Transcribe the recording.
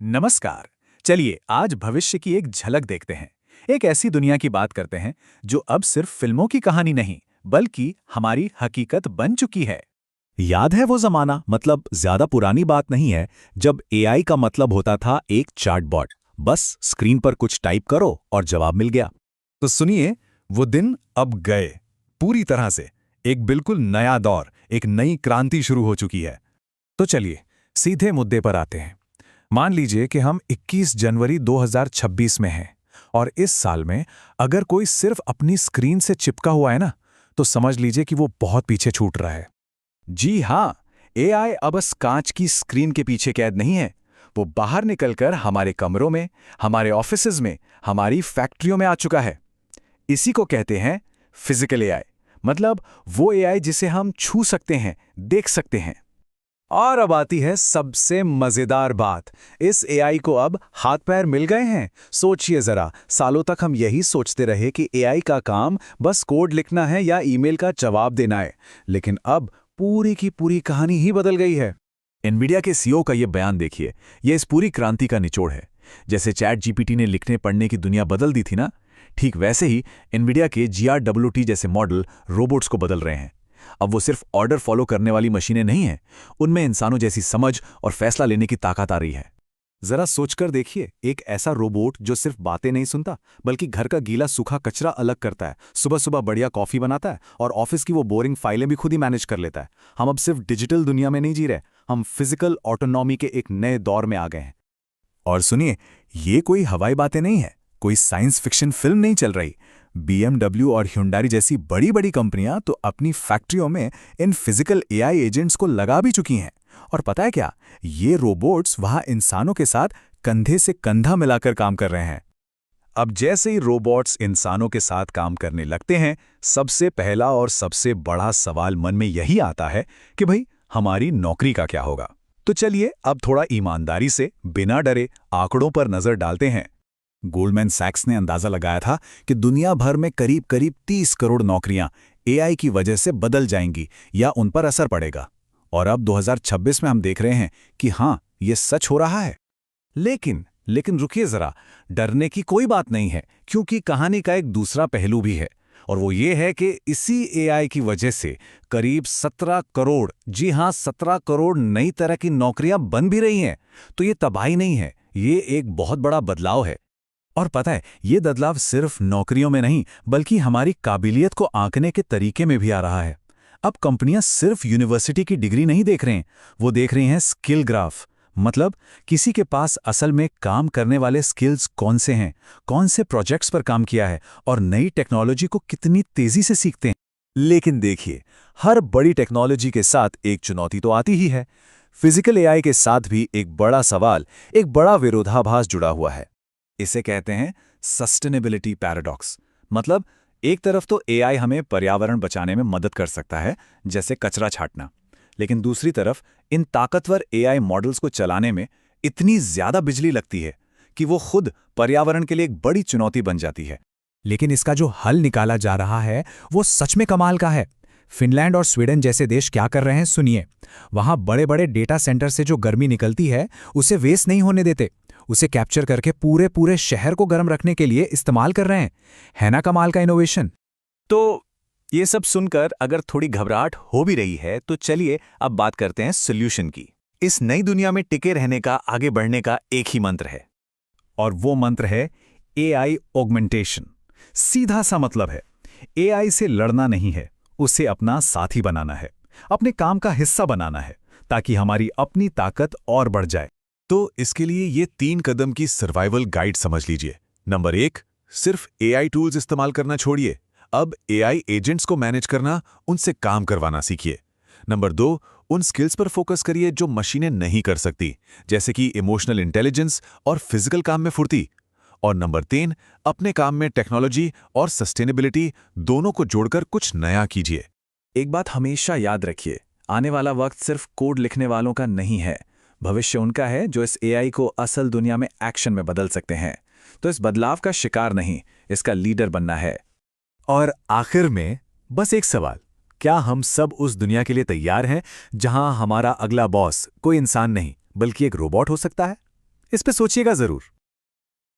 नमस्कार। चलिए आज भविष्य की एक झलक देखते हैं। एक ऐसी दुनिया की बात करते हैं जो अब सिर्फ फिल्मों की कहानी नहीं बल्कि हमारी हकीकत बन चुकी है। याद है वो जमाना, मतलब ज्यादा पुरानी बात नहीं है, जब एआई का मतलब होता था एक चैटबॉट। बस स्क्रीन पर कुछ टाइप करो और जवाब मिल गया। तो सुनिए, वो दिन अब गए पूरी तरह से। एक बिल्कुल नया दौर, एक नई क्रांति शुरू हो चुकी है। तो चलिए सीधे मुद्दे पर आते हैं। मान लीजिए कि हम 21 जनवरी 2026 में हैं और इस साल में अगर कोई सिर्फ अपनी स्क्रीन से चिपका हुआ है ना, तो समझ लीजिए कि वो बहुत पीछे छूट रहा है। जी हाँ, एआई अब बस कांच की स्क्रीन के पीछे कैद नहीं है। वो बाहर निकलकर हमारे कमरों में, हमारे ऑफिसेज में, हमारी फैक्ट्रियों में आ चुका है। इसी को कहते हैं फिजिकल एआई, मतलब वो एआई जिसे हम छू सकते हैं, देख सकते हैं। और अब आती है सबसे मजेदार बात। इस एआई को अब हाथ पैर मिल गए हैं। सोचिए जरा, सालों तक हम यही सोचते रहे कि एआई का काम बस कोड लिखना है या ईमेल का जवाब देना है, लेकिन अब पूरी की पूरी कहानी ही बदल गई है। एनवीडिया के सीईओ का ये बयान देखिए, ये इस पूरी क्रांति का निचोड़ है। जैसे चैट जीपीटी ने लिखने पढ़ने की दुनिया बदल दी थी ना, ठीक वैसे ही एनवीडिया के जीआरडब्ल्यूटी जैसे मॉडल रोबोट्स को बदल रहे हैं। अब वो सिर्फ ऑर्डर फॉलो करने वाली मशीनें नहीं हैं, उनमें इंसानों जैसी समझ और फैसला लेने की ताकत आ रही है। जरा सोचकर देखिए, एक ऐसा रोबोट जो सिर्फ बातें नहीं सुनता बल्कि घर का गीला सूखा कचरा अलग करता है, सुबह सुबह बढ़िया कॉफी बनाता है और ऑफिस की वो बोरिंग फाइलें भी खुद ही मैनेज कर लेता है। हम अब सिर्फ डिजिटल दुनिया में नहीं जी रहे, हम फिजिकल ऑटोनॉमी के एक नए दौर में आ गए हैं। और सुनिए, ये कोई हवाई बातें नहीं है, कोई साइंस फिक्शन फिल्म नहीं चल रही। BMW और ह्युंडई जैसी बड़ी बड़ी कंपनियां तो अपनी फैक्ट्रियों में इन फिजिकल एआई एजेंट्स को लगा भी चुकी हैं। और पता है क्या, ये रोबोट्स वहां इंसानों के साथ कंधे से कंधा मिलाकर काम कर रहे हैं। अब जैसे ही रोबोट्स इंसानों के साथ काम करने लगते हैं, सबसे पहला और सबसे बड़ा सवाल मन में यही आता है कि भाई, हमारी नौकरी का क्या होगा। तो चलिए अब थोड़ा ईमानदारी से, बिना डरे आंकड़ों पर नजर डालते हैं। गोल्डमैन सैक्स ने अंदाजा लगाया था कि दुनिया भर में करीब करीब 30 करोड़ नौकरियां एआई की वजह से बदल जाएंगी या उन पर असर पड़ेगा। और अब 2026 में हम देख रहे हैं कि हाँ, ये सच हो रहा है। लेकिन रुकिए जरा, डरने की कोई बात नहीं है, क्योंकि कहानी का एक दूसरा पहलू भी है। और वो ये है कि इसी एआई की वजह से करीब 17 करोड़, जी हाँ 17 करोड़ नई तरह की नौकरियां बन भी रही हैं। तो ये तबाही नहीं है, ये एक बहुत बड़ा बदलाव है। और पता है, ये बदलाव सिर्फ नौकरियों में नहीं बल्कि हमारी काबिलियत को आंकने के तरीके में भी आ रहा है। अब कंपनियां सिर्फ यूनिवर्सिटी की डिग्री नहीं देख रहे हैं, वो देख रही हैं स्किल ग्राफ। मतलब किसी के पास असल में काम करने वाले स्किल्स कौन से हैं, कौन से प्रोजेक्ट्स पर काम किया है और नई टेक्नोलॉजी को कितनी तेजी से सीखते हैं। लेकिन देखिए, हर बड़ी टेक्नोलॉजी के साथ एक चुनौती तो आती ही है। फिजिकल एआई के साथ भी एक बड़ा सवाल, एक बड़ा विरोधाभास जुड़ा हुआ है। इसे कहते हैं सस्टेनेबिलिटी पैराडॉक्स। मतलब एक तरफ तो एआई हमें पर्यावरण बचाने में मदद कर सकता है, जैसे कचरा छांटना, लेकिन दूसरी तरफ इन ताकतवर एआई मॉडल्स को चलाने में इतनी ज्यादा बिजली लगती है कि वो खुद पर्यावरण के लिए एक बड़ी चुनौती बन जाती है। लेकिन इसका जो हल निकाला जा रहा है वो सच में कमाल का है। फिनलैंड और स्वीडन जैसे देश क्या कर रहे हैं सुनिए। वहां बड़े बड़े डेटा सेंटर से जो गर्मी निकलती है उसे वेस्ट नहीं होने देते, उसे कैप्चर करके पूरे पूरे शहर को गर्म रखने के लिए इस्तेमाल कर रहे हैं। है ना कमाल का इनोवेशन। तो ये सब सुनकर अगर थोड़ी घबराहट हो भी रही है, तो चलिए अब बात करते हैं सॉल्यूशन की। इस नई दुनिया में टिके रहने का, आगे बढ़ने का एक ही मंत्र है, और वो मंत्र है एआई ऑगमेंटेशन। सीधा सा मतलब है, एआई से लड़ना नहीं है, उसे अपना साथी बनाना है, अपने काम का हिस्सा बनाना है, ताकि हमारी अपनी ताकत और बढ़ जाए। तो इसके लिए ये 3 कदम की सर्वाइवल गाइड समझ लीजिए। नंबर 1, सिर्फ एआई टूल्स इस्तेमाल करना छोड़िए, अब एआई एजेंट्स को मैनेज करना, उनसे काम करवाना सीखिए। नंबर 2, उन स्किल्स पर फोकस करिए जो मशीनें नहीं कर सकती, जैसे कि इमोशनल इंटेलिजेंस और फिजिकल काम में फुर्ती। और नंबर 3, अपने काम में टेक्नोलॉजी और सस्टेनेबिलिटी दोनों को जोड़कर कुछ नया कीजिए। एक बात हमेशा याद रखिए, आने वाला वक्त सिर्फ कोड लिखने वालों का नहीं है, भविष्य उनका है जो इस एआई को असल दुनिया में एक्शन में बदल सकते हैं। तो इस बदलाव का शिकार नहीं, इसका लीडर बनना है। और आखिर में बस एक सवाल, क्या हम सब उस दुनिया के लिए तैयार हैं जहां हमारा अगला बॉस कोई इंसान नहीं बल्कि एक रोबोट हो सकता है? इस पे सोचिएगा जरूर।